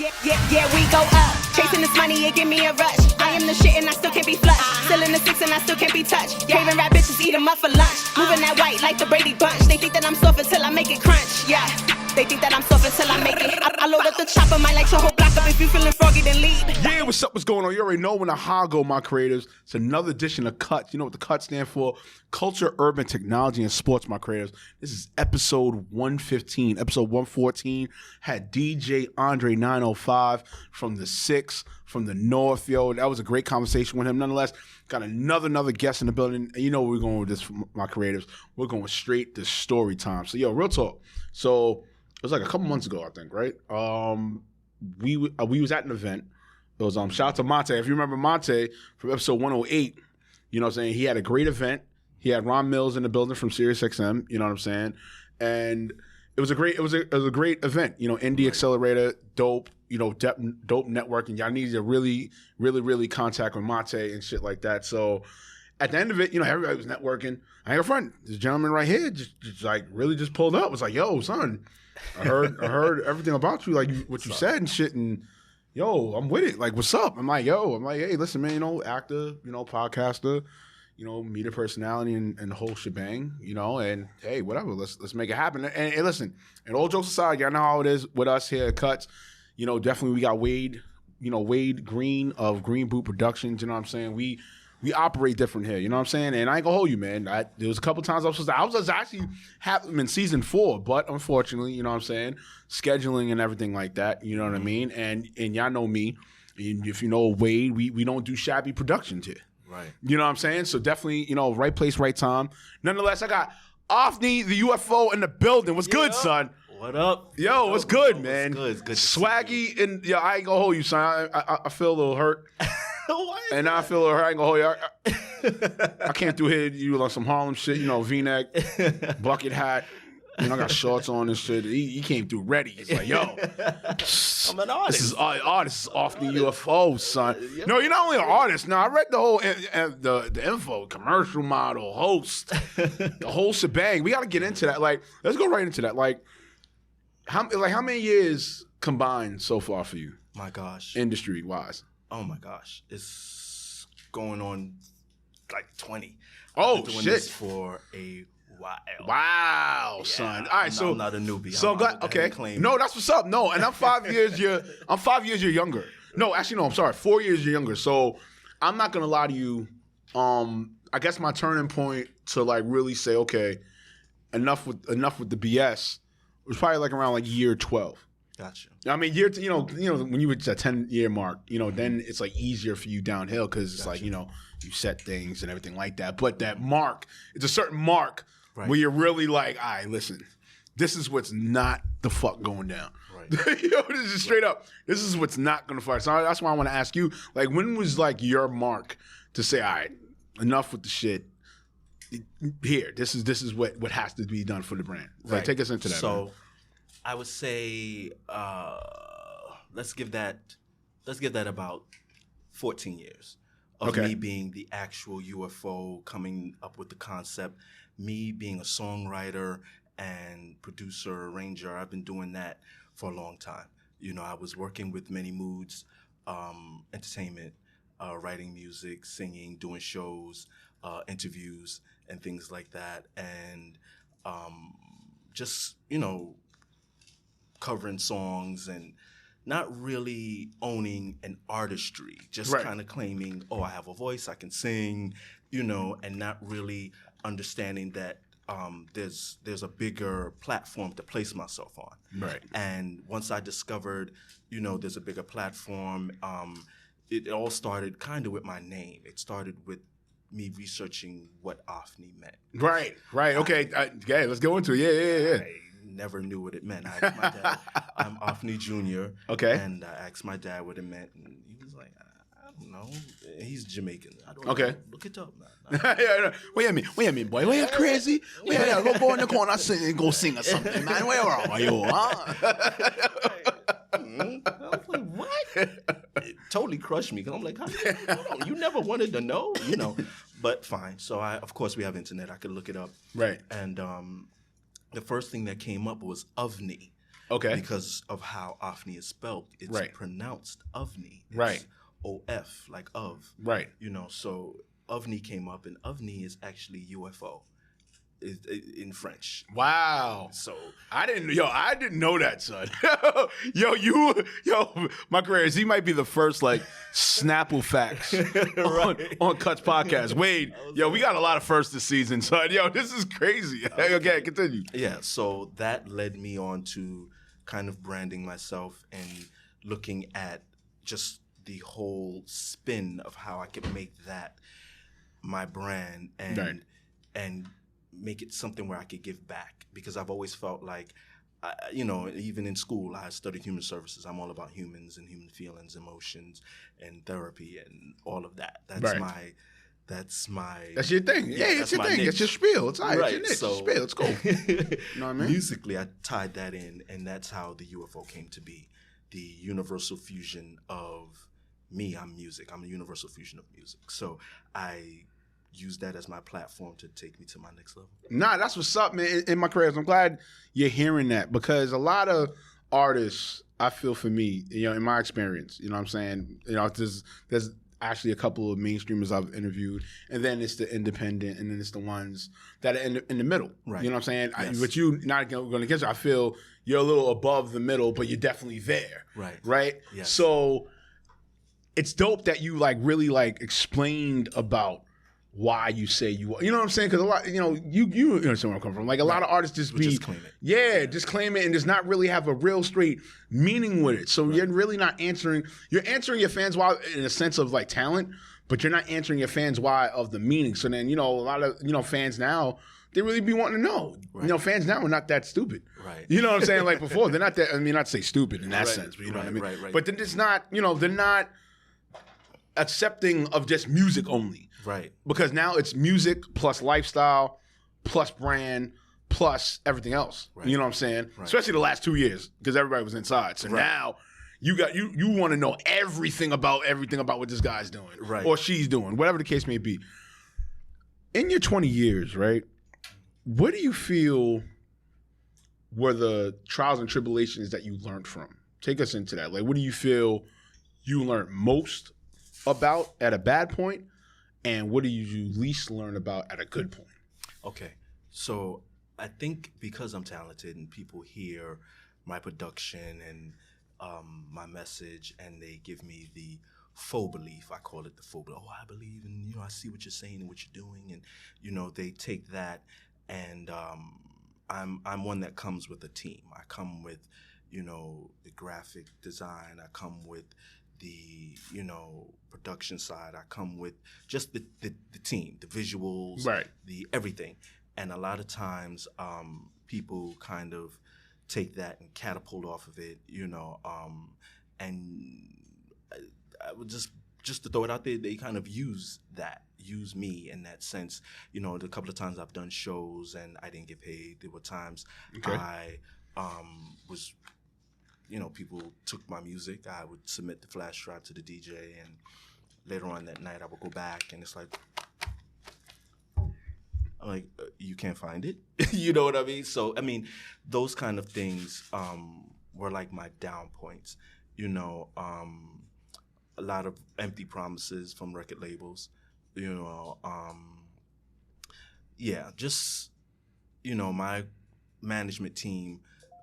Yeah, we go up. Chasing this money, it give me a rush. I am the shit and I still can't be flushed. Still in the six and I still can't be touched. Craving rap bitches, eat them up for lunch. Moving that white like the Brady Bunch. They think that I'm soft until I make it crunch. Yeah, they think that I'm soft until I make it. I load up the chopper, might light your whole block up. If you feeling froggy, then leave. Yeah, what's up? What's going on? You already know when the high go, my creators. It's another edition of CUT. You know what the CUT stand for? Culture, Urban, Technology, and Sports, my creators. This is episode 115. Episode 114 had DJ Andre 905 from the 6 from the North. Yo, that was a great conversation with him. Nonetheless, got another guest in the building. And you know where we're going with this, my creators. We're going straight to story time. So, yo, real talk. So, it was like a couple months ago, I think, right? We was at an event. It was shout out to Monte. If you remember Monte from episode 108, you know what I'm saying? He had a great event. He had Ron Mills in the building from SiriusXM, you know what I'm saying? And it was a great event. You know, Indie Accelerator, dope, you know, dope networking. Y'all need to really contact with Monte and shit like that. So at the end of it, you know, everybody was networking. I had a friend, this gentleman right here, just like really just pulled up. Was like, yo, son, I heard everything about you, like what you said and shit, and yo, I'm with it. Like, what's up? I'm like, hey, listen, man, you know, actor, you know, podcaster, you know, media personality and the whole shebang, you know, and hey, whatever, let's make it happen. And listen, and all jokes aside, y'all know how it is with us here at Cuts. You know, definitely we got Wade Green of Green Boot Productions, you know what I'm saying? We operate different here, you know what I'm saying? And I ain't gonna hold you, man. There was a couple times I was actually having in season 4, but unfortunately, you know what I'm saying, scheduling and everything like that, you know what I mean? And y'all know me, and if you know Wade, we don't do shabby productions here. Right. You know what I'm saying? So definitely, you know, right place, right time. Nonetheless, I got Ofnie, the U.F.O. in the building. What's good, son? What up? Yo, what's good, man? It's good. Swaggy, and yo, I ain't gonna hold you, son. I feel a little hurt. And I feel a little hurt. I ain't gonna hold you. I came through here, you like some Harlem shit, you know, V-neck, bucket hat. You know, I got shorts on and shit. He came through ready. He's like, yo, I'm an artist. This is off the U.F.O, son. No, you're not only an artist. No, I read the whole the info, commercial model, host, the whole shebang. We got to get into that. Like, let's go right into that. Like how many years combined so far for you? My gosh. Industry wise. Oh my gosh. It's going on like 20. Oh, I've been doing shit. this for a while. Wow, Yeah, son. All right, I'm not a newbie. So I'm glad. Okay. No, that's what's up. No, and I'm 5 years. I'm 5 years younger. No, actually, no. I'm sorry. 4 years younger. So I'm not gonna lie to you. I guess my turning point to like really say, okay, enough with the BS was probably like around like year 12. Gotcha. I mean, you know, when you reach that 10-year mark, you know, then it's like easier for you downhill because it's like, you know, you set things and everything like that. But that mark, it's a certain mark where you're really like, all right, listen, this is what's not the fuck going down. Right. You know, this is straight up. This is what's not going to fire. So that's why I want to ask you, like, when was like your mark to say, all right, enough with the shit. Here, this is what has to be done for the brand. Like, Right. take us into that. So, man. I would say let's give that about 14 years of me being the actual U.F.O, coming up with the concept, me being a songwriter and producer, arranger. I've been doing that for a long time. You know, I was working with Many Moods, entertainment, writing music, singing, doing shows, interviews, and things like that, and just, you know, covering songs and not really owning an artistry, just kind of claiming, oh, I have a voice, I can sing, you know, and not really understanding that there's a bigger platform to place myself on. Right. And once I discovered, you know, there's a bigger platform, it all started kind of with my name. It started with me researching what Ofnie meant. Right. Okay. Okay, let's go into it. Yeah. I never knew what it meant. I asked my dad. I'm Ofnie Jr. Okay. And I asked my dad what it meant, and he was like, I don't know. He's Jamaican. I don't Okay. know. Look it up, man. Yeah, What you mean, boy? What you crazy? Go in the corner and go sing or something, man. Where are you, huh? I was like, what? It totally crushed me because I'm like, hold on, you never wanted to know, you know. But fine. So of course, we have internet. I could look it up. Right. And the first thing that came up was Ofnie. Okay. Because of how Ofnie is spelled. It's pronounced Ofnie. It's right. O-F, like of. Right. So Ofnie came up, and Ofnie is actually U.F.O. in French. Wow. So I didn't know that, son. My career is he might be the first like Snapple facts on C.U.T.S Podcast. Wade, we got a lot of firsts this season, son. This is crazy. Okay, continue. Yeah, so that led me on to kind of branding myself and looking at just the whole spin of how I could make that my brand and make it something where I could give back, because I've always felt like, even in school, I studied human services. I'm all about humans and human feelings, emotions, and therapy and all of that. That's your thing. Yeah, it's your thing. Niche. It's your spiel. It's all right. It's your niche. Spiel. It's cool. You know what I mean? Musically, I tied that in, and that's how the U.F.O came to be. The universal fusion of me. I'm music. I'm a universal fusion of music. So I use that as my platform to take me to my next level. Nah, that's what's up, man. In my career, I'm glad you're hearing that, because a lot of artists, I feel for me, in my experience, you know what I'm saying? There's actually a couple of mainstreamers I've interviewed, and then it's the independent, and then it's the ones that are in the middle. Right. You know what I'm saying? Yes. But you not going to get you. I feel you're a little above the middle, but you're definitely there. Right. Right? Yes. So it's dope that you really explained about why you say you are. You know what I'm saying? Because a lot, you understand where I'm coming from. Like a lot of artists just claim it. Yeah, just claim it and does not really have a real straight meaning with it. So you're really not answering. You're answering your fans why in a sense of like talent, but you're not answering your fans why of the meaning. So then, a lot of fans now, they really be wanting to know. Right. Fans now are not that stupid. Right. You know what I'm saying? Like before, they're not that. I mean, not to say stupid in that sense, but you know what I mean. Right. But then it's not. They're not accepting of just music only. Right. Because now it's music plus lifestyle plus brand plus everything else. Right. You know what I'm saying? Right. Especially the last 2 years, because everybody was inside. So now you want to know everything about what this guy's doing, right, or she's doing, whatever the case may be. In your 20 years, right, what do you feel were the trials and tribulations that you learned from? Take us into that. Like, what do you feel you learned most about at a bad point? And what do you least learn about at a good point? Okay. So I think because I'm talented and people hear my production and my message, and they give me the faux belief, I call it the faux belief. Oh, I believe, and I see what you're saying and what you're doing, and they take that, and I'm one that comes with a team. I come with the graphic design. I come with the production side. I come with just the team, the visuals, right, the everything. And a lot of times people kind of take that and catapult off of it, and I would just to throw it out there, they kind of use me in that sense. The couple of times I've done shows and I didn't get paid. There were times I was people took my music. I would submit the flash drive to the DJ, and later on that night I would go back, and it's like, I'm like, you can't find it? You know what I mean? So, I mean, those kind of things were like my down points. A lot of empty promises from record labels. My management team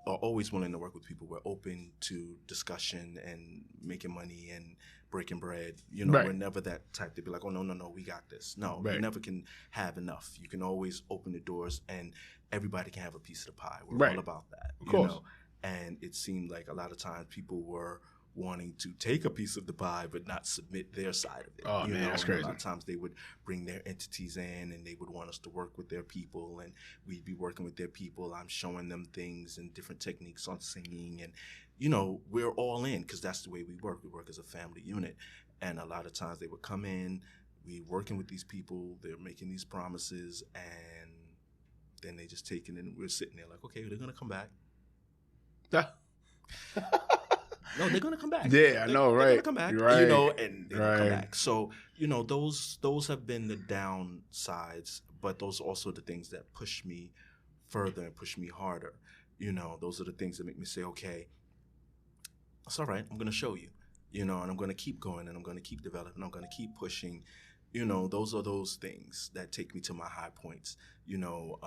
are always willing to work with people. We're open to discussion and making money and breaking bread. We're never that type to be like, oh, no, we got this. No, you never can have enough. You can always open the doors and everybody can have a piece of the pie. We're all about that. Of course. And it seemed like a lot of times people were wanting to take a piece of the pie but not submit their side of it. Oh, man, that's crazy. A lot of times they would bring their entities in and they would want us to work with their people, and we'd be working with their people. I'm showing them things and different techniques on singing, and we're all in because that's the way we work. We work as a family unit. And a lot of times they would come in, we working with these people, they're making these promises, and then they just take it, and we're sitting there like, okay, they're going to come back. No, they're gonna come back. Yeah, I know, right? They're gonna come back, right. And they're gonna come back. So, those have been the downsides, but those are also the things that push me further and push me harder. You know, those are the things that make me say, okay, it's all right. I'm going to show you, you know, and I'm going to keep going and I'm going to keep developing. I'm going to keep pushing. You know, those are those things that take me to my high points. You know,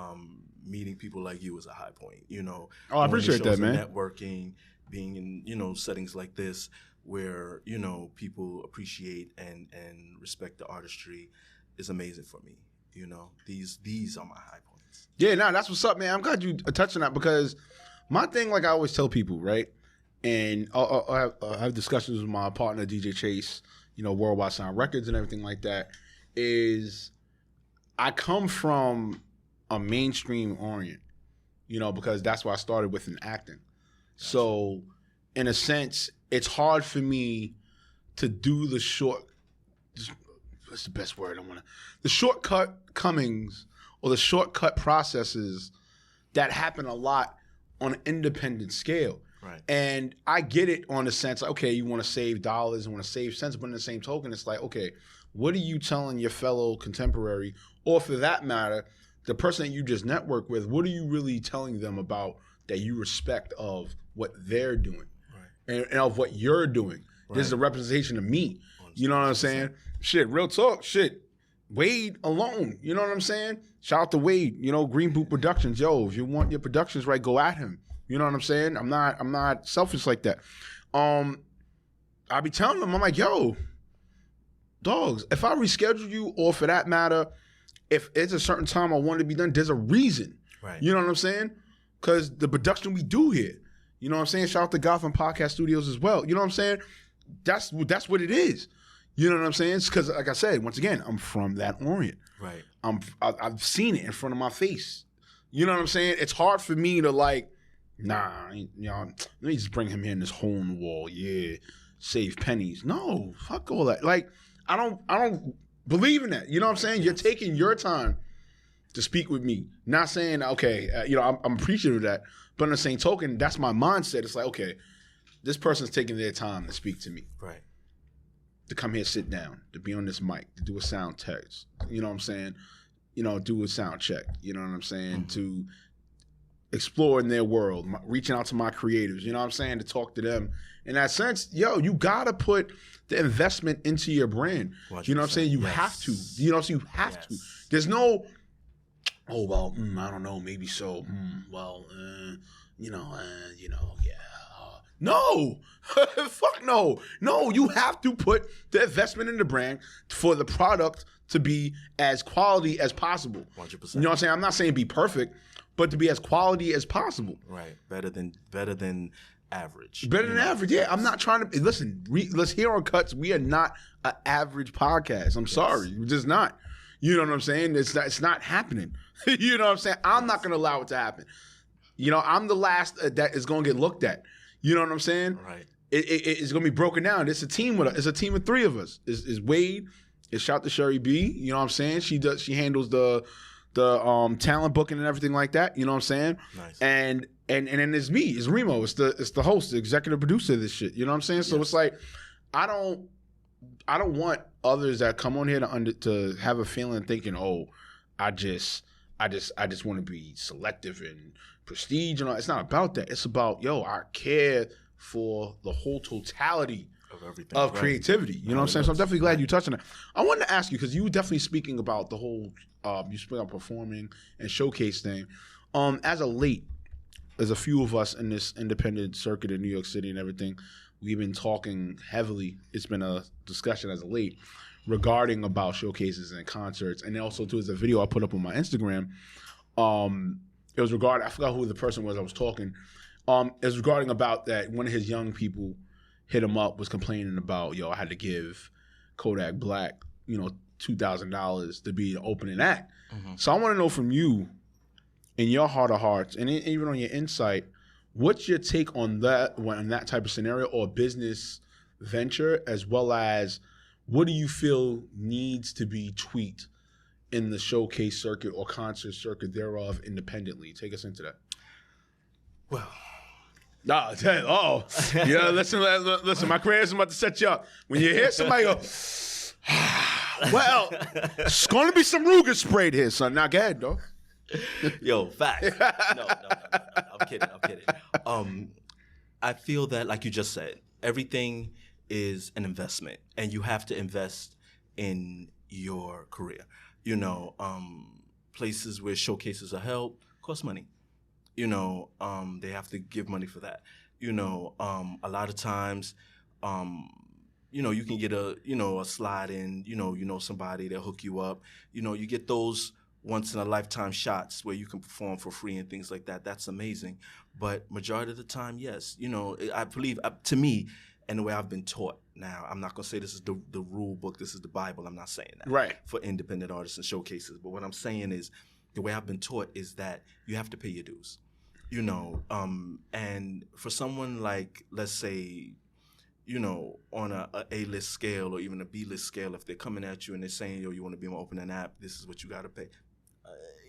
meeting people like you is a high point, you know. Oh, I appreciate that, man. Networking, being in, you know, settings like this where, you know, people appreciate and respect the artistry is amazing for me. You know, these are my high points. Yeah, no, that's what's up, man. I'm glad you touched on that because my thing, like I always tell people, right? And I have discussions with my partner, DJ Chase, you know, Worldwide Sound Records and everything like that, is I come from a mainstream orient, you know, because that's what I started with in acting. Gotcha. So, in a sense, it's hard for me to do the what's the best word the shortcut comings or the shortcut processes that happen a lot on an independent scale. Right. And I get it on the sense, okay, you want to save dollars and want to save cents, but in the same token, it's like, okay, what are you telling your fellow contemporary, or for that matter, the person that you just network with, what are you really telling them about that you respect of what they're doing, right, and of what you're doing? Right. This is a representation of me. 100%. You know what I'm saying? Shit, real talk, shit. Wade alone, you know what I'm saying? Shout out to Wade, you know, Green Boot Productions. Yo, if you want your productions right, go at him. You know what I'm saying? I'm not selfish like that. I be telling them, I'm like, yo, dogs, if I reschedule you, or for that matter, if it's a certain time I want to be done, there's a reason. Right. You know what I'm saying? Because the production we do here, you know what I'm saying? Shout out to Gotham Podcast Studios as well. You know what I'm saying? That's what it is. You know what I'm saying? Because, like I said, once again, I'm from that orient. Right. I've seen it in front of my face. You know what I'm saying? It's hard for me to like, nah, you know, let me just bring him here in this hole in the wall. Yeah, save pennies. No, fuck all that. Like, I don't believe in that. You know what I'm saying? You're taking your time to speak with me. Not saying, okay, you know, I'm appreciative of that. But in the same token, that's my mindset. It's like, okay, this person's taking their time to speak to me. Right. To come here, sit down, to be on this mic, to do a sound test. You know what I'm saying? You know, do a sound check. You know what I'm saying? Mm-hmm. To explore in their world, reaching out to my creatives, you know what I'm saying, to talk to them. In that sense, yo, you got to put the investment into your brand. 100%. You know what I'm saying? You have to. You know, so you have to. There's no, oh, well, I don't know, maybe so. You know, yeah. No, fuck no. No, you have to put the investment in the brand for the product to be as quality as possible. 100%. You know what I'm saying? I'm not saying be perfect, but to be as quality as possible. Right. Better than average. Better than average. Yeah. I'm not trying to listen. Let's hear on Cuts. We are not an average podcast. I'm sorry. We're just not. You know what I'm saying? It's not happening. You know what I'm saying? I'm not going to allow it to happen. You know, I'm the last that is going to get looked at. You know what I'm saying? Right. It's going to be broken down. It's a team with us. It's a team of three of us. It's Wade. It's shout to Sherry B. You know what I'm saying? She handles the talent booking and everything like that. You know what I'm saying? Nice. And then it's me. It's Reemo. It's the host, the executive producer of this shit. You know what I'm saying? So it's like I don't want others that come on here to have a feeling thinking, oh, I just want to be selective and prestige and all. It's not about that. It's about, yo, I care for the whole totality of everything, of creativity. You know what I'm saying? So I'm definitely glad you touched on that. I wanted to ask you, because you were definitely speaking about the whole you speak about performing and showcase thing. As a few of us in this independent circuit in New York City and everything, we've been talking heavily. It's been a discussion as of late regarding about showcases and concerts, and also too, there's a video I put up on my Instagram. It was regarding, I forgot who the person was I was talking. It was regarding about that one of his young people hit him up, was complaining about, yo, I had to give Kodak Black, you know, $2,000 to be the opening act. Mm-hmm. So I want to know from you, in your heart of hearts, and even on your insight, what's your take on that type of scenario or business venture, as well as what do you feel needs to be tweaked in the showcase circuit or concert circuit thereof independently? Take us into that. Well, yeah, listen, my creator's about to set you up. When you hear somebody go, well, it's going to be some Ruger sprayed here, son. Now, go ahead, though. Yo, facts. No. I'm kidding. I feel that, like you just said, everything is an investment, and you have to invest in your career. You know, places where showcases are held cost money. You know, they have to give money for that. You know, a lot of times, you know, you can get a slide in, you know somebody, they'll hook you up. You know, you get those once in a lifetime shots where you can perform for free and things like that. That's amazing. But majority of the time, yes, you know, I believe, to me, and the way I've been taught now, I'm not going to say this is the rule book, this is the Bible. I'm not saying that. Right. For independent artists and showcases. But what I'm saying is, the way I've been taught is that you have to pay your dues. You know, and for someone like, let's say, you know, on a A-list scale or even a B-list scale, if they're coming at you and they're saying, yo, you want to be able to open an app, this is what you got to pay.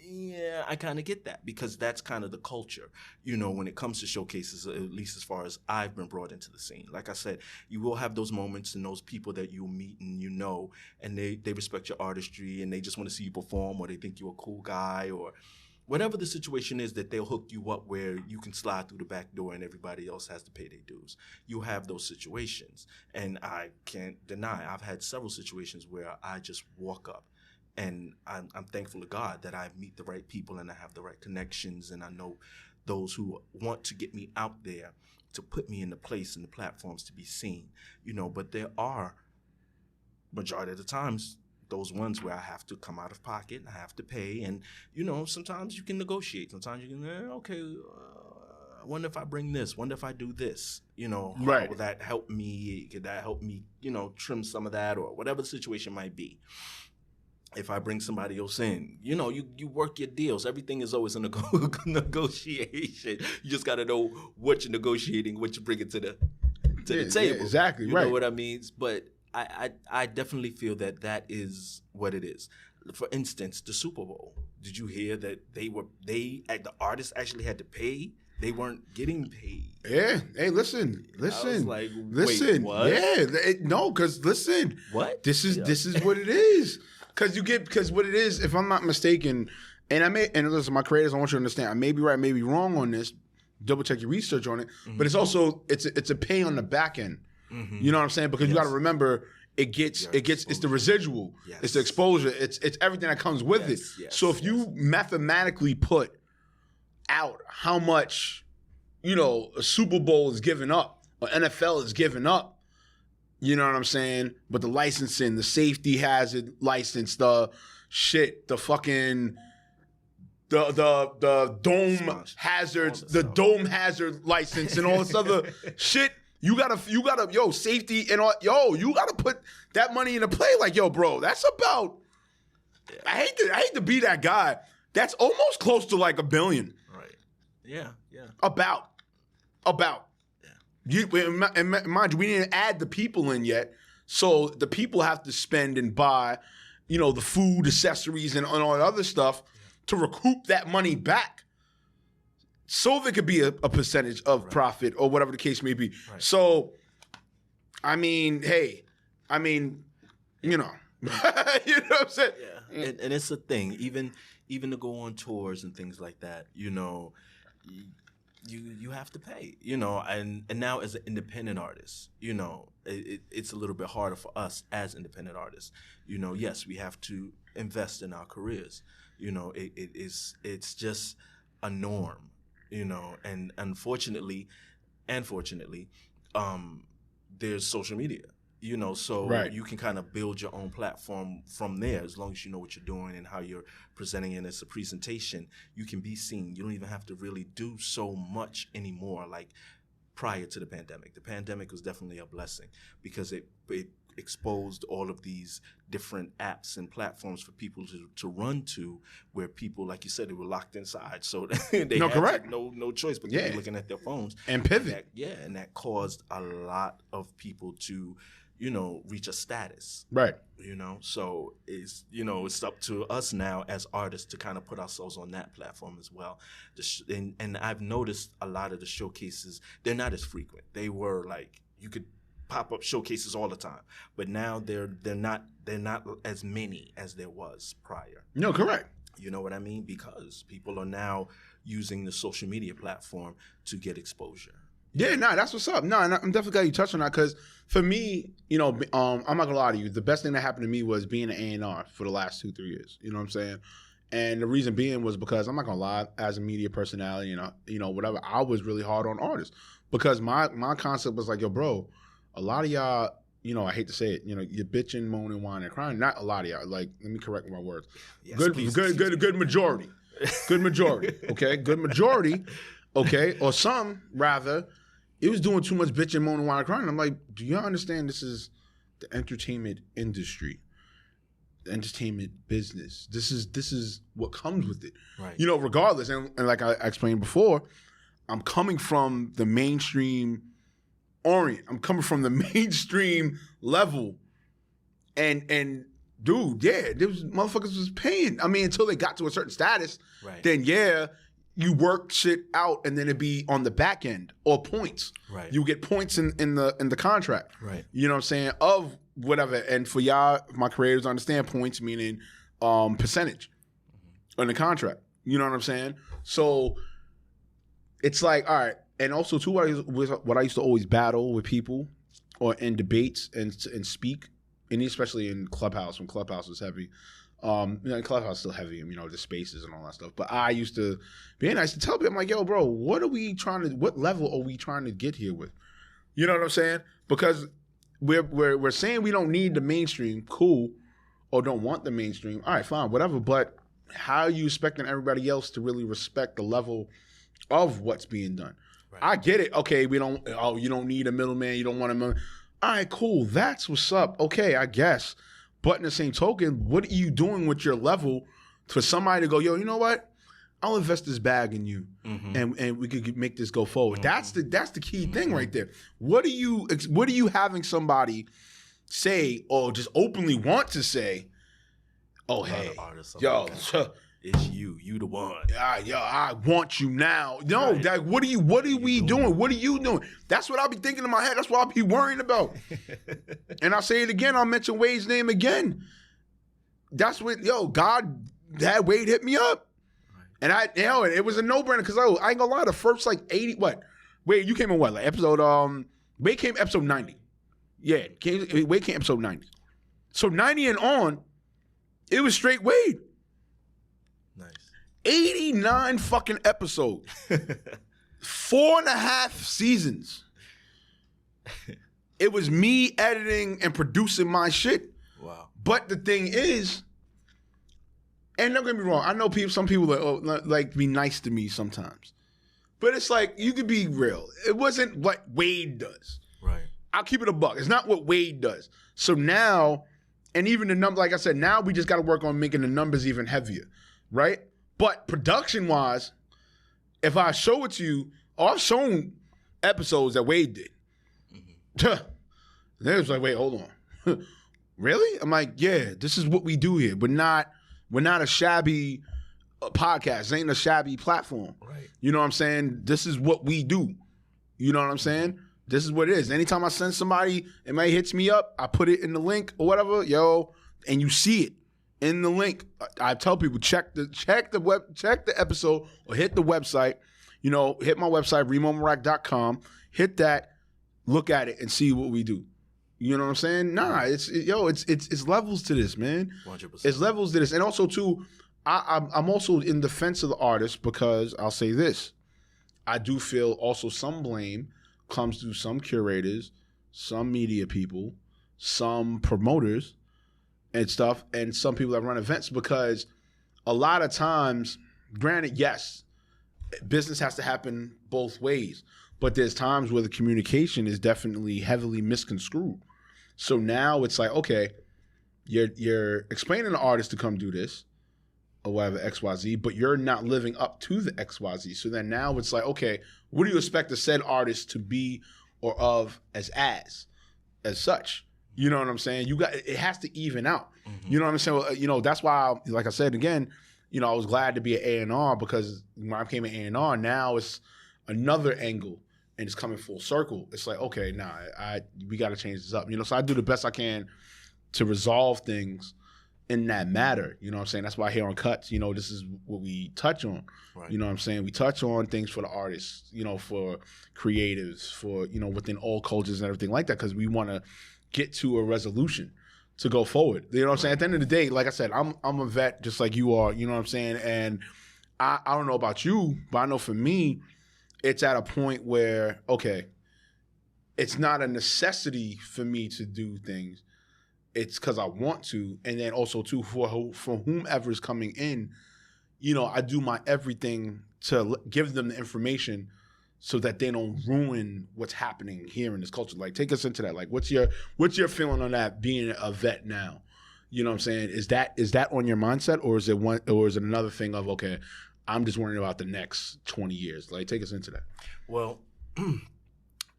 Yeah, I kind of get that, because that's kind of the culture, you know, when it comes to showcases, at least as far as I've been brought into the scene. Like I said, you will have those moments and those people that you'll meet and you know, and they respect your artistry and they just want to see you perform, or they think you're a cool guy, or whatever the situation is, that they'll hook you up where you can slide through the back door and everybody else has to pay their dues. You have those situations. And I can't deny, I've had several situations where I just walk up, and I'm thankful to God that I meet the right people and I have the right connections, and I know those who want to get me out there to put me in the place and the platforms to be seen. You know, but there are, majority of the times, those ones where I have to come out of pocket and I have to pay. And, you know, sometimes you can negotiate. Sometimes you can, okay, I wonder if I bring this, wonder if I do this, you know, right. Will that help me? Could that help me, you know, trim some of that, or whatever the situation might be? If I bring somebody else in, you know, you work your deals. Everything is always a negotiation. You just got to know what you're negotiating, what you're bringing to the table. Yeah, exactly, you right. know what I mean? But I definitely feel that is what it is. For instance, the Super Bowl. Did you hear that the artists actually had to pay? They weren't getting paid. Yeah. Hey, listen. I was like, listen. wait, what? Yeah. No, because listen. What? This is what it is. Because what it is, if I'm not mistaken, and listen, my creators, I want you to understand, I may be right, may be wrong on this. Double check your research on it. Mm-hmm. But it's also it's a pay on the back end. Mm-hmm. You know what I'm saying? Because you got to remember, it's the residual, it's the exposure, it's everything that comes with it. Yes, so if you mathematically put out how much, you know, a Super Bowl is giving up, or NFL is giving up, you know what I'm saying? But the licensing, the safety hazard license, the shit, the fucking the dome hazards, the dome hazard license, and all this other shit. You gotta, safety and all, you gotta put that money into play. Like, bro, that's about. Yeah. I hate to be that guy. That's almost close to like $1 billion. Right. Yeah. About. Yeah. And mind you, we didn't add the people in yet, so the people have to spend and buy, you know, the food, accessories, and all that other stuff to recoup that money back. So there could be a percentage of profit or whatever the case may be. Right. So, I mean, hey, you know. You know what I'm saying? Yeah. And it's a thing. Even to go on tours and things like that, you know, you have to pay, you know. And now as an independent artist, you know, it's a little bit harder for us as independent artists. You know, yes, we have to invest in our careers. You know, it's just a norm. You know, and unfortunately, there's social media, you know, so you can kind of build your own platform from there. As long as you know what you're doing and how you're presenting it as a presentation, you can be seen. You don't even have to really do so much anymore like prior to the pandemic. The pandemic was definitely a blessing because it exposed all of these different apps and platforms for people to run to, where people, like you said, they were locked inside, so they had no choice but to be looking at their phones and pivot. And that caused a lot of people to, you know, reach a status, right? You know, so it's up to us now as artists to kind of put ourselves on that platform as well. And I've noticed a lot of the showcases, they're not as frequent. They were like, you could pop-up showcases all the time, but now they're not as many as there was prior. No, correct. You know what I mean? Because people are now using the social media platform to get exposure. Yeah, nah, that's what's up. No, and I'm definitely glad you touched on that because for me, you know, I'm not gonna lie to you. The best thing that happened to me was being an A&R for the last 2-3 years. You know what I'm saying? And the reason being was because I'm not gonna lie, as a media personality and you know whatever, I was really hard on artists because my concept was like, yo, bro, a lot of y'all, you know, I hate to say it, you know, you're bitching, moaning, whining, and crying. Not a lot of y'all. Like, let me correct my words. Yes, good majority. Good majority. Okay, good majority. Okay, or some rather. It was doing too much bitching, moaning, whining, crying. I'm like, do you understand this is the entertainment industry, the entertainment business? This is what comes with it. Right. You know, regardless, and like I explained before, I'm coming from the mainstream orient. I'm coming from the mainstream level, and dude, yeah, those motherfuckers was paying. I mean, until they got to a certain status, Right. then yeah. You work shit out, and then it'd be on the back end or points. Right. You get points in the contract. Right. You know what I'm saying? Of whatever. And for y'all, my creators understand points meaning percentage on the contract. You know what I'm saying? So it's like, all right. And also too, what I used to always battle with people or in debates and speak, and especially in Clubhouse when Clubhouse was heavy. You know, Clubhouse is still heavy, you know, the spaces and all that stuff. But I used to tell people, I'm like, yo, bro, what level are we trying to get here with? You know what I'm saying? Because we're saying we don't need the mainstream, cool, or don't want the mainstream. All right, fine, whatever. But how are you expecting everybody else to really respect the level of what's being done? Right. I get it. Okay, you don't need a middleman. You don't want a middleman. All right, cool. That's what's up. Okay, I guess. But in the same token, what are you doing with your level for somebody to go, yo, you know what? I'll invest this bag in you, and we could make this go forward. That's the key thing right there. What are you having somebody say or just openly want to say? Oh, hey, yo, it's you the one. Yo, I want you now. No, right. What are we doing? What are you doing? That's what I'll be thinking in my head. That's what I'll be worrying about. And I'll say it again. I'll mention Wade's name again. That's what, God had Wade hit me up. And it was a no-brainer because I ain't gonna lie, the first like 80, Wade, you came in what? Like episode, Wade came episode 90. Yeah, Wade came episode 90. So 90 and on, it was straight Wade. Nice. 89 fucking episodes. 4.5 seasons. It was me editing and producing my shit. Wow. But the thing is, and don't get me wrong, I know some people like be nice to me sometimes. But it's like, you could be real. It wasn't what Wade does. Right. I'll keep it a buck. It's not what Wade does. So now, and even the number, like I said, now we just got to work on making the numbers even heavier. Right? But production-wise, if I show it to you, I've shown episodes that Wade did. Then it's like, wait, hold on. Really? I'm like, yeah, this is what we do here. We're not a shabby podcast. It ain't a shabby platform. Right. You know what I'm saying? This is what we do. You know what I'm saying? This is what it is. Anytime I send somebody, it may hits me up, I put it in the link or whatever, and you see it in the link. I tell people, check the episode or hit the website. You know, hit my website, reemomarak.com. Hit that, look at it, and see what we do. You know what I'm saying? Nah, it's levels to this, man. 100%. It's levels to this, and also too, I'm also in defense of the artist because I'll say this: I do feel also some blame comes to some curators, some media people, some promoters, and stuff, and some people that run events, because a lot of times, granted, yes, business has to happen both ways, but there's times where the communication is definitely heavily misconstrued. So now it's like, okay, you're explaining to the artist to come do this or whatever, XYZ, but you're not living up to the XYZ. So then now it's like, okay, what do you expect the said artist to be or of as such? You know what I'm saying? It has to even out. Mm-hmm. You know what I'm saying? You know, that's why, like I said again, you know, I was glad to be an A&R, because when I became an A&R, now it's another angle and it's coming full circle. It's like, okay, we got to change this up. You know, so I do the best I can to resolve things in that matter. You know what I'm saying? That's why here on Cuts, you know, this is what we touch on. Right. You know what I'm saying? We touch on things for the artists, you know, for creatives, for, you know, within all cultures and everything like that, because we want to get to a resolution to go forward. You know what I'm saying? At the end of the day, like I said, I'm a vet just like you are, you know what I'm saying? And I don't know about you, but I know for me, it's at a point where, okay, it's not a necessity for me to do things. It's because I want to. And then also, too, for whomever's coming in, you know, I do my everything to give them the information so that they don't ruin what's happening here in this culture. Like, take us into that. Like, what's your feeling on that, being a vet now? You know what I'm saying? Is that on your mindset, or is it another thing of, okay, I'm just worrying about the next 20 years? Like, take us into that. Well,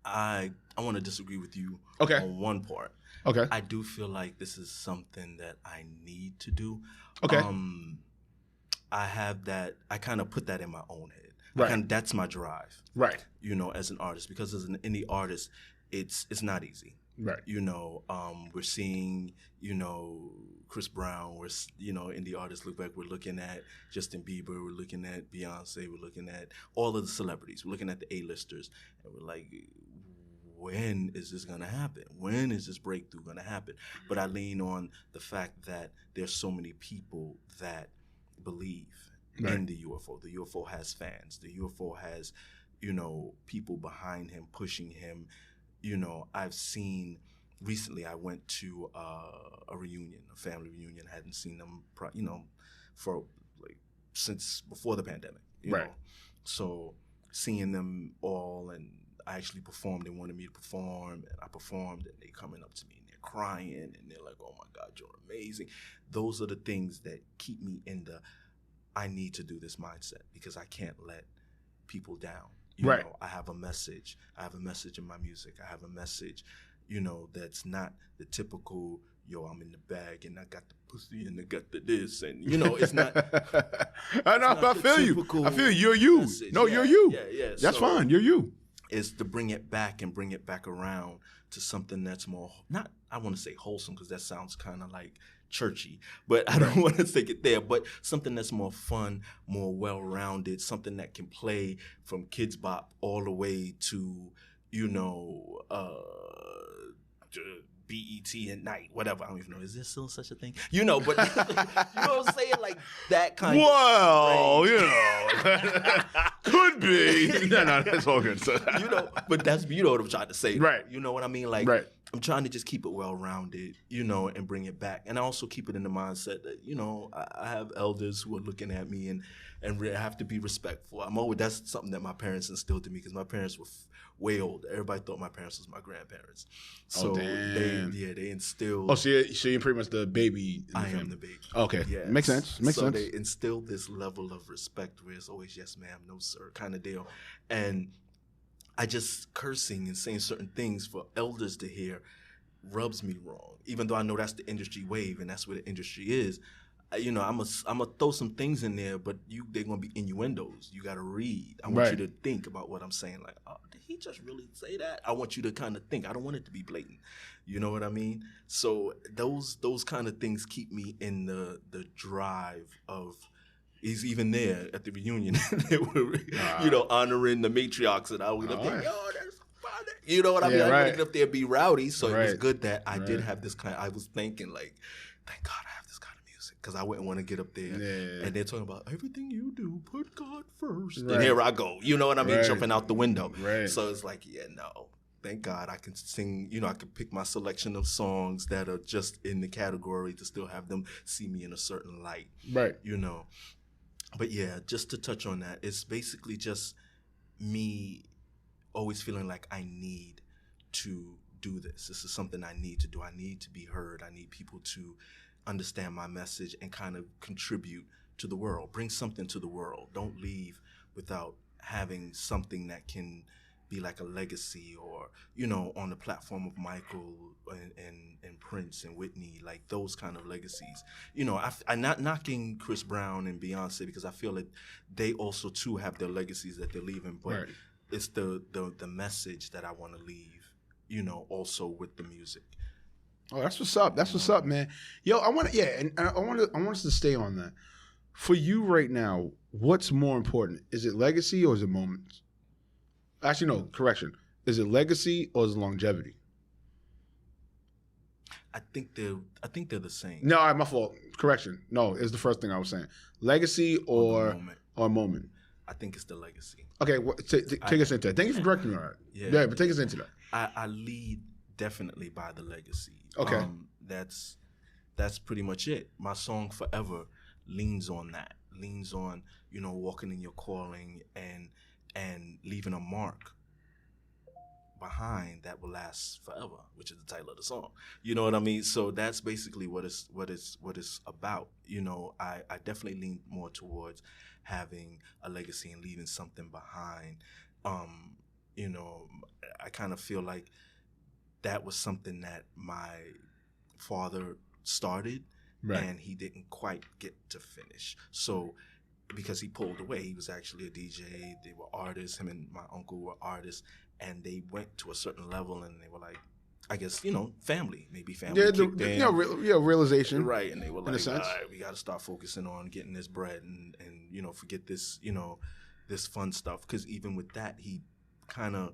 I want to disagree with you Okay. on one part. Okay. I do feel like this is something that I need to do. Okay. I have that. I kind of put that in my own head. Right. That's my drive. Right. You know, as an artist, because as an indie artist, it's not easy. Right. You know, we're seeing, you know, Chris Brown. We're, you know, indie artists look back. We're looking at Justin Bieber. We're looking at Beyonce. We're looking at all of the celebrities. We're looking at the A-listers, and we're like, when is this going to happen? When is this breakthrough going to happen? But I lean on the fact that there's so many people that believe in the U.F.O. The U.F.O. has fans. The U.F.O. has, you know, people behind him, pushing him. You know, I've seen recently, I went to a reunion, a family reunion. I hadn't seen them, you know, for like since before the pandemic, you know. So seeing them all, and I actually performed. They wanted me to perform, and I performed, and they coming up to me and they're crying, and they're like, "Oh my God, you're amazing." Those are the things that keep me in the I need to do this mindset, because I can't let people down. You know, I have a message. I have a message in my music. I have a message, you know, that's not the typical, yo, I'm in the bag and I got the pussy and I got the this, and you know, it's not. I know. I feel you. I feel you're you. Message. No, you're you. Yeah. That's fine. You're you. Is to bring it back and bring it back around to something that's more, not, I want to say wholesome, because that sounds kind of like churchy, but I don't want to take it there, but something that's more fun, more well-rounded, something that can play from Kids Bop all the way to, you know, BET at night, whatever. I don't even know. Is there still such a thing? You know, but you know what I'm saying? Like that kind of. Well, you know, could be. No, that's all good. So. You know, but that's, you know what I'm trying to say. Right. You know what I mean? Like, I'm trying to just keep it well-rounded, you know, and bring it back. And I also keep it in the mindset that, you know, I have elders who are looking at me, and I have to be respectful. That's something that my parents instilled in me, because my parents were way old. Everybody thought my parents was my grandparents. So they instilled. Oh, so you're pretty much the baby in the family. Am the baby. Okay. Yes. Makes sense. So they instilled this level of respect where it's always yes ma'am, no sir kind of deal. And I just cursing and saying certain things for elders to hear rubs me wrong, even though I know that's the industry wave and that's where the industry is. You know, I'm gonna throw some things in there, but they're gonna be innuendos. You gotta read. I want you to think about what I'm saying. Like, oh, did he just really say that? I want you to kind of think. I don't want it to be blatant. You know what I mean? So those kind of things keep me in the drive of. He's even there at the reunion. They were, you know, honoring the matriarchs, and I was up there. Yo, that's funny. You know what I mean? I didn't get up there and be rowdy, so it was good that I did have this kind. I was thinking like, thank God I have this kind of music, because I wouldn't want to get up there and they're talking about everything you do, put God first, and here I go. You know what I mean? Jumping out the window. So it's like, yeah, no. Thank God I can sing, you know, I can pick my selection of songs that are just in the category to still have them see me in a certain light. You know. But yeah, just to touch on that, it's basically just me always feeling like I need to do this. This is something I need to do. I need to be heard. I need people to understand my message and kind of contribute to the world. Bring something to the world. Don't leave without having something that can be like a legacy, or, you know, on the platform of Michael and Prince and Whitney, like those kind of legacies. You know, I'm not knocking Chris Brown and Beyonce, because I feel that they also too have their legacies that they're leaving, but it's the message that I want to leave, you know, also with the music. Oh, that's what's up. That's what's up, man. Yo, I want us to stay on that. For you right now, what's more important? Is it legacy or is it moments? Actually, no, correction. Is it legacy or is it longevity? I think they're the same. No, all right, my fault. Correction. No, it's the first thing I was saying. Legacy or moment. I think it's the legacy. Okay, take us into that. Thank you for correcting me on that. Yeah, but take us into that. I lead definitely by the legacy. Okay. That's pretty much it. My song Forever leans on that. Leans on, walking in your calling and leaving a mark behind that will last forever, which is the title of the song. You know what I mean? So that's basically what it's about. I definitely lean more towards having a legacy and leaving something behind. I kind of feel like that was something that my father started, right, and he didn't quite get to finish. So because he pulled away, he was actually a DJ. They were artists. Him and my uncle were artists, and they went to a certain level, and they were like, I guess, family. Yeah, realization. Right, and they were like, all right, we got to start focusing on getting this bread and forget this, this fun stuff. Because even with that, he kind of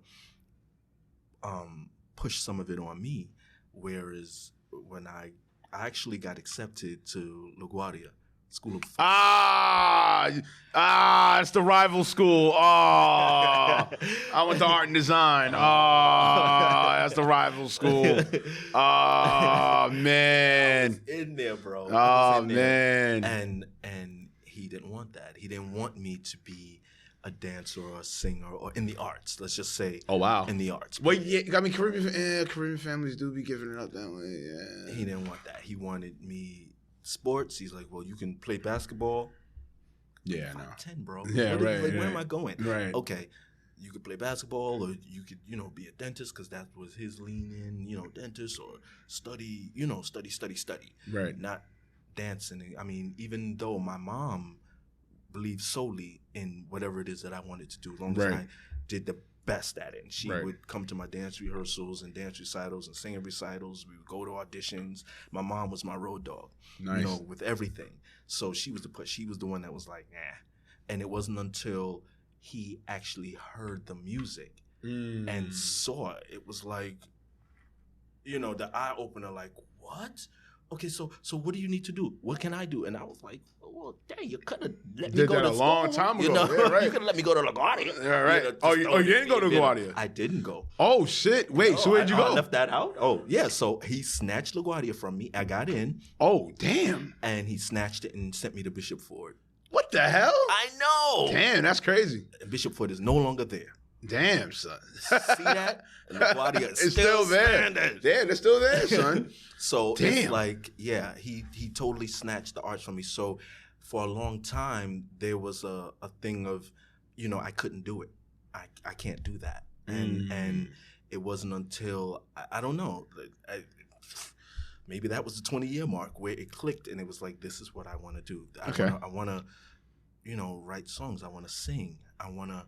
pushed some of it on me, whereas when I actually got accepted to LaGuardia School of it's the rival school. I went to art and design. That's the rival school. Man. I was in there, bro. Man. And he didn't want that. He didn't want me to be a dancer or a singer or in the arts. Let's just say. Oh, wow. In the arts. Well, yeah, I mean, Caribbean families do be giving it up that way. Yeah. He didn't want that. He wanted me sports. He's like, well, you can play basketball. Yeah, no. 10, bro. Yeah, right. Where am I going? Right. Okay, you could play basketball, or you could, be a dentist, because that was his lean in, dentist, or study, study. Right. Not dancing. I mean, even though my mom believed solely in whatever it is that I wanted to do, as long as I did the best at it. And she would come to my dance rehearsals and dance recitals and singing recitals. We would go to auditions. My mom was my road dog, with everything. So she was the one that was like, nah. And it wasn't until he actually heard the music and saw it. It was like, the eye opener, like, what? Okay, so what do you need to do? What can I do? And I was like, well, dang, you could have let me go to a long time ago. Yeah, right. You could have let me go to LaGuardia. Yeah, right. You didn't go to LaGuardia? I didn't go. Oh, shit. Wait, so where'd you go? I left that out? Oh, yeah. So he snatched LaGuardia from me. I got in. Oh, damn. And he snatched it and sent me to Bishop Ford. What the hell? I know. Damn, that's crazy. And Bishop Ford is no longer there. Damn, son. See that? And LaGuardia is it's still there. Standing. Damn, it's still there, son. So it's like, yeah, he totally snatched the arts from me. So for a long time, there was a thing of, I couldn't do it. I can't do that. And it wasn't until, I don't know, maybe that was the 20-year mark where it clicked, and it was like, this is what I want to do. I want to, write songs. I want to sing. I want to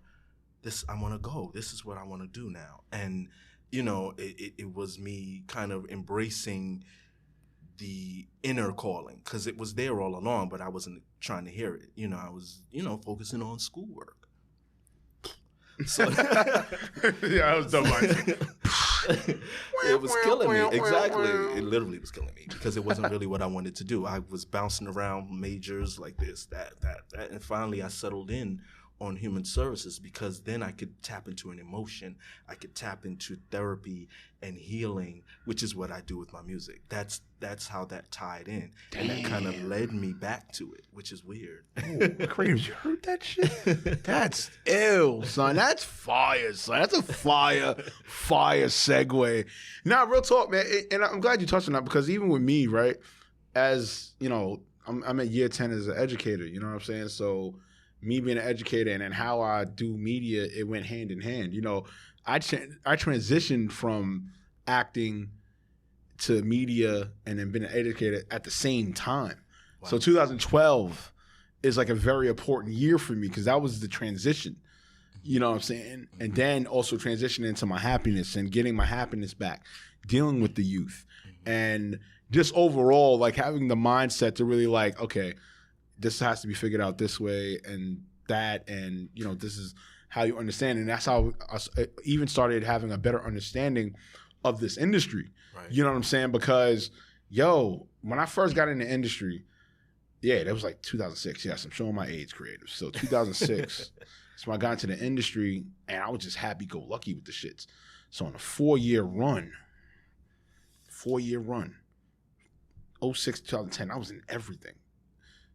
go. This is what I want to do now. And, it was me kind of embracing the inner calling, because it was there all along, but I wasn't trying to hear it. I was, focusing on schoolwork. So yeah, I was dumb. It was killing me. Exactly. It literally was killing me, because it wasn't really what I wanted to do. I was bouncing around majors like this, that. And finally I settled in on human services, because then I could tap into an emotion. I could tap into therapy and healing, which is what I do with my music. That's how that tied in. Damn. And that kind of led me back to it, which is weird. Oh, Creams, you heard that shit? That's ill, son. That's fire, son. That's a fire segue. Nah, real talk, man. And I'm glad you touched on that, because even with me, right, as, I'm at year 10 as an educator, you know what I'm saying? So me being an educator and then how I do media, it went hand in hand. I transitioned from acting to media and then been an educator at the same time. Wow. So 2012 is like a very important year for me, because that was the transition. You know what I'm saying? And then also transitioning into my happiness and getting my happiness back, dealing with the youth. And just overall, like having the mindset to really like, okay, this has to be figured out this way and that, and you know, this is how you understand. And that's how I even started having a better understanding of this industry. Right. You know what I'm saying? Because, yo, when I first got in the industry, yeah, that was like 2006. Yes, I'm showing my age, creative. So 2006. So I got into the industry, and I was just happy-go-lucky with the shits. So on a 4-year run, 06 to 2010, I was in everything.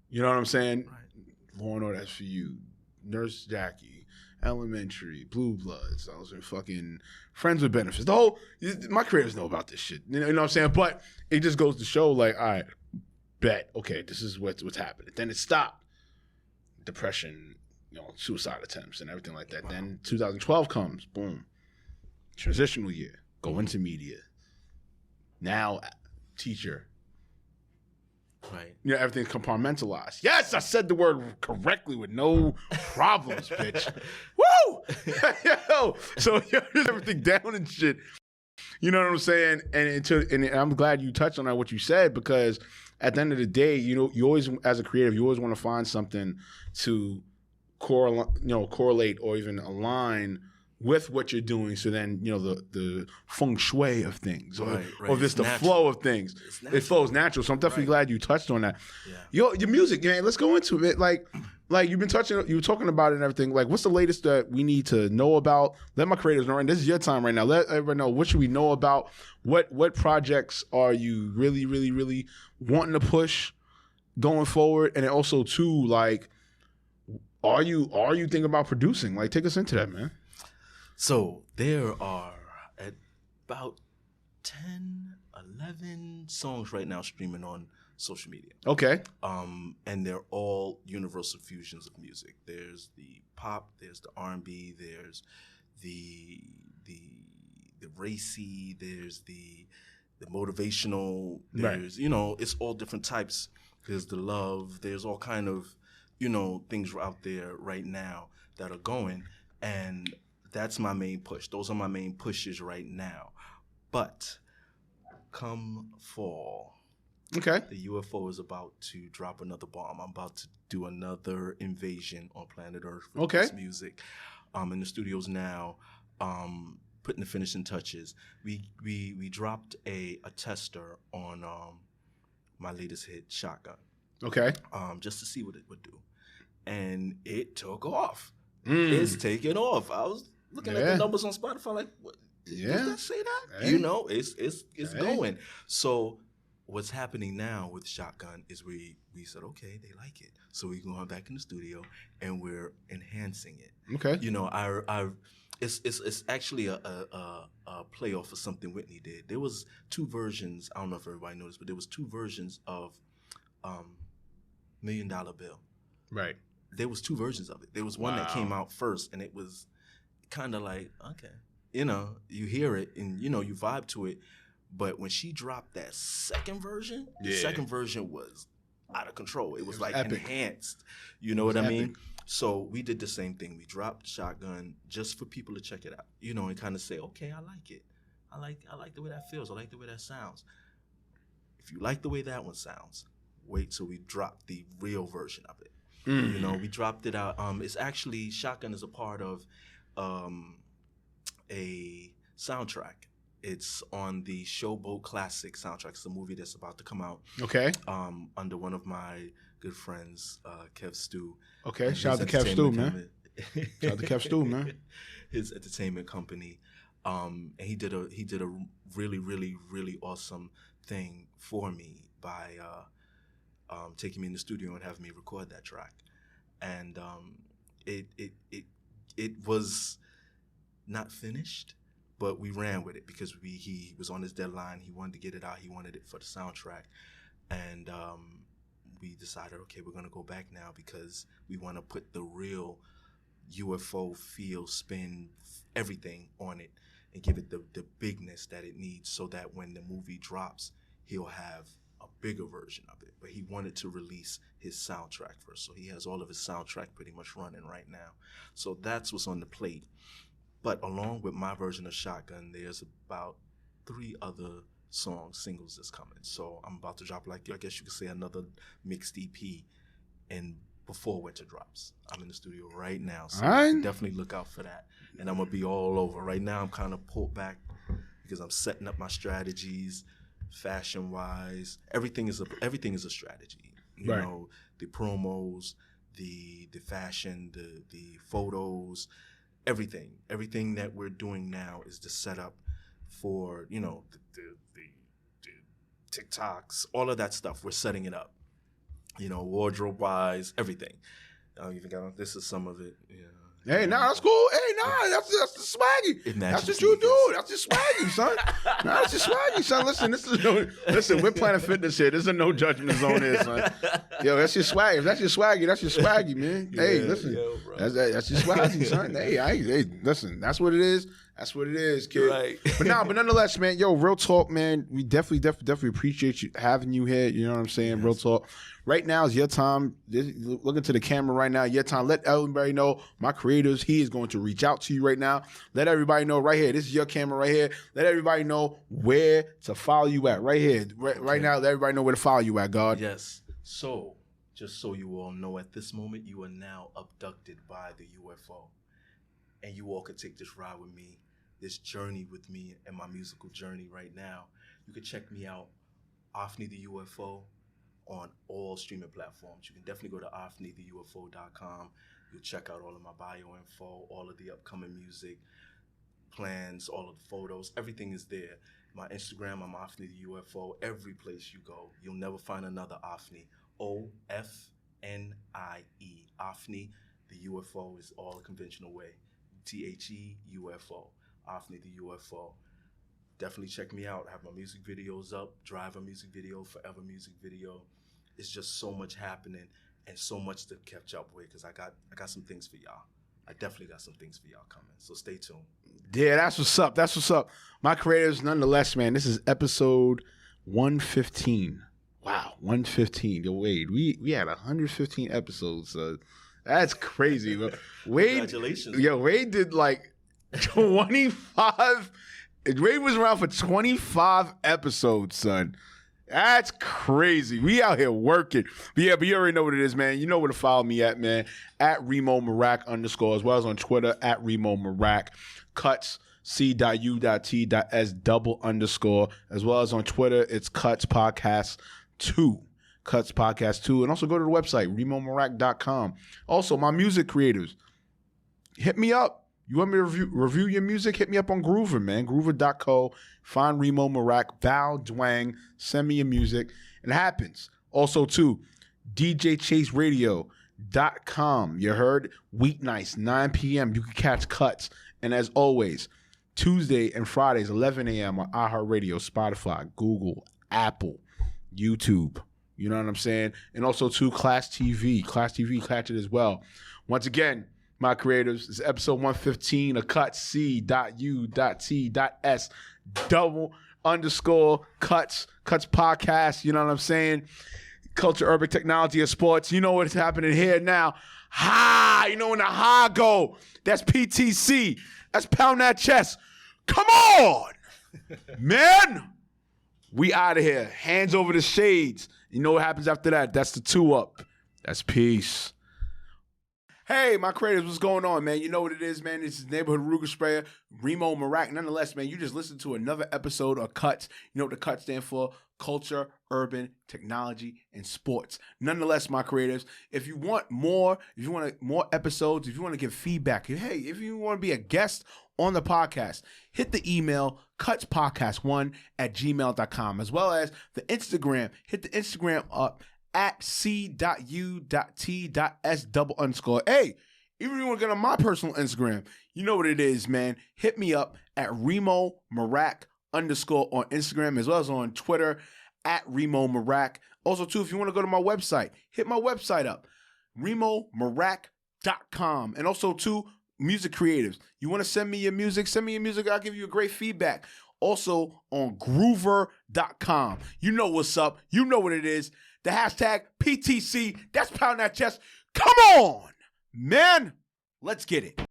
You know what I'm saying? Right. Law and Order SVU, Nurse Jackie, Elementary, Blue Bloods. I was in fucking Friends with Benefits. The whole, my creators know about this shit. You know what I'm saying? But it just goes to show, like, all right, bet, okay, this is what's happening. Then it stopped. Depression, you know, suicide attempts and everything like that. Wow. Then 2012 comes, boom. Transitional year, go into media. Now, teacher. Right. You know, everything's compartmentalized. Yes, I said the word correctly with no problems, bitch. Woo! Yo, so everything down and shit. You know what I'm saying? And I'm glad you touched on that, what you said, because at the end of the day, you know, you always, as a creative, you always want to find something to correlate or even align with what you're doing. So then, you know, the feng shui of things, or this the flow of things. It flows natural. So I'm definitely glad you touched on that. Yeah. Your music, man. Let's go into it. Like you were talking about it and everything. Like, what's the latest that we need to know about? Let my creators know. And this is your time right now. Let everyone know, what should we know about? What projects are you really, really, really wanting to push going forward? And then also too, like, are you thinking about producing? Like, take us into that, man. So there are about 10, 11 songs right now streaming on social media. Okay. And they're all universal fusions of music. There's the pop, there's the R&B, there's the racy, there's the motivational, there's, you know, it's all different types. There's the love, there's all kind of, you know, things out there right now that are going, and that's my main push. Those are my main pushes right now. But come fall, okay, the U.F.O is about to drop another bomb. I'm about to do another invasion on planet Earth with this music. In the studios now, putting the finishing touches. We dropped a tester on my latest hit, Shotgun. Okay. Just to see what it would do. And it took off. It's taking off. I was looking at the numbers on Spotify, like, what? Does that say that? Hey. You know, it's going. So what's happening now with Shotgun is we said, okay, they like it. So we're going back in the studio and we're enhancing it. Okay. You know, it's actually a play off of something Whitney did. There was 2 versions. I don't know if everybody noticed, but there was 2 versions of $1 Million Bill. Right. There was 2 versions of it. There was one that came out first, and it was kind of like, okay, you know, you hear it and, you know, you vibe to it. But when she dropped that second version, the second version was out of control. It was like epic. Enhanced. You know what I mean? So we did the same thing. We dropped Shotgun just for people to check it out, you know, and kind of say, okay, I like it. I like the way that feels. I like the way that sounds. If you like the way that one sounds, wait till we drop the real version of it. You know, we dropped it out. It's actually, Shotgun is a part of a soundtrack. It's on the Showboat Classic soundtrack. It's a movie that's about to come out. Okay. Under one of my good friends, Kev Stu. Okay. Shout out to Kev Stu, man. Shout out to Kev Stu, man. His entertainment company. And he did a really, really, really awesome thing for me by taking me in the studio and having me record that track. And it was not finished, but we ran with it because he was on his deadline. He wanted to get it out. He wanted it for the soundtrack. And we decided, okay, we're going to go back now because we want to put the real U.F.O feel, spin, everything on it and give it the bigness that it needs so that when the movie drops, he'll have a bigger version of it. But he wanted to release his soundtrack first. So he has all of his soundtrack pretty much running right now. So that's what's on the plate. But along with my version of Shotgun, there's about 3 other singles that's coming. So I'm about to drop, like, I guess you could say, another mixed EP and before winter drops. I'm in the studio right now, so definitely look out for that. And I'm gonna be all over. Right now I'm kind of pulled back because I'm setting up my strategies, fashion wise. Everything is a strategy. You know, the promos, the fashion, the photos, everything that we're doing now is the setup for, you know, the TikToks, all of that stuff. We're setting it up, you know, wardrobe wise, everything. I even got, this is some of it. Yeah. Hey, that's cool. Hey, that's the swaggy. That's what you do. That's the swaggy, son. That's the swaggy, son. Listen, we're Planet Fitness here. There's a no judgment zone here, son. Yo, that's your swaggy. If that's your swaggy, man. Yeah, hey, listen, that's your swaggy, son. Hey, listen, that's what it is. That's what it is, kid. Right. But nonetheless, man, yo, real talk, man. We definitely appreciate you having you here. You know what I'm saying? Yes. Real talk. Right now is your time. Look into the camera right now. Your time. Let everybody know. My creators, he is going to reach out to you right now. Let everybody know right here. This is your camera right here. Let everybody know where to follow you at right here. Right now, let everybody know where to follow you at, God. Yes. So, just so you all know, at this moment, you are now abducted by the U.F.O. And you all can take this ride with me, this journey with me and my musical journey right now. You can check me out, Ofnie the U.F.O, on all streaming platforms. You can definitely go to OfnieTheUFO.com. You'll check out all of my bio info, all of the upcoming music, plans, all of the photos. Everything is there. My Instagram, I'm Ofnie the UFO. Every place you go, you'll never find another Ofnie. OFNIE. Ofnie the UFO is all the conventional way. THEUFO. Ofnie the UFO. Definitely check me out. I have my music videos up. Driver music video, Forever music video. It's just so much happening and so much to catch up with, because I got some things for y'all. I definitely got some things for y'all coming. So stay tuned. Yeah, that's what's up. That's what's up. My creators, nonetheless, man, this is episode 115. Wow, 115. Yo, Wade, we had 115 episodes. That's crazy. Wade, congratulations. Yo, Wade did like 25. Wade was around for 25 episodes, son. That's crazy. We out here working. But you already know what it is, man. You know where to follow me at, man. At Reemo Marac _ as well as on Twitter at Reemo Marac. Cuts C.U.T.S _ as well as on Twitter. It's C.U.T.S Podcast 2. C.U.T.S Podcast 2. And also go to the website, ReemoMarac.com. Also, my music creators, hit me up. You want me to review your music? Hit me up on Groover, man. Groover.co. Find Reemo Marac, Val Dwang. Send me your music. It happens. Also, too, DJChaseRadio.com. You heard? Weeknights, 9 p.m. You can catch Cuts. And as always, Tuesday and Fridays, 11 a.m. on iHeartRadio, Spotify, Google, Apple, YouTube. You know what I'm saying? And also, too, Class TV. Class TV, catch it as well. Once again, my creators, this is episode 115 of Cuts C.U.T.S _Cuts Podcast. You know what I'm saying? Culture, urban technology, and sports. You know what's happening here now. You know when the high go. That's PTC. That's pound that chest. Come on, man. We out of here. Hands over the shades. You know what happens after that? That's the 2 up. That's peace. Hey, my creators, what's going on, man? You know what it is, man. This is Neighborhood Ruger Sprayer, Reemo Marac. Nonetheless, man, you just listened to another episode of Cuts. You know what the Cuts stand for? Culture, urban, technology, and sports. Nonetheless, my creators, if you want more, if you want more episodes, if you want to give feedback, hey, if you want to be a guest on the podcast, hit the email cutspodcast1@gmail.com, as well as the Instagram. Hit the Instagram up at C.U.T.S _. Hey, even if you want to get on my personal Instagram, you know what it is, man. Hit me up at Reemo Marac _ on Instagram, as well as on Twitter at Reemo Marac. Also, too, if you want to go to my website, hit my website up, ReemoMarac.com. And also, too, music creatives. You want to send me your music? Send me your music. I'll give you a great feedback. Also on Groover.com. You know what's up. You know what it is. The hashtag PTC. That's pound that chest. Come on, man. Let's get it.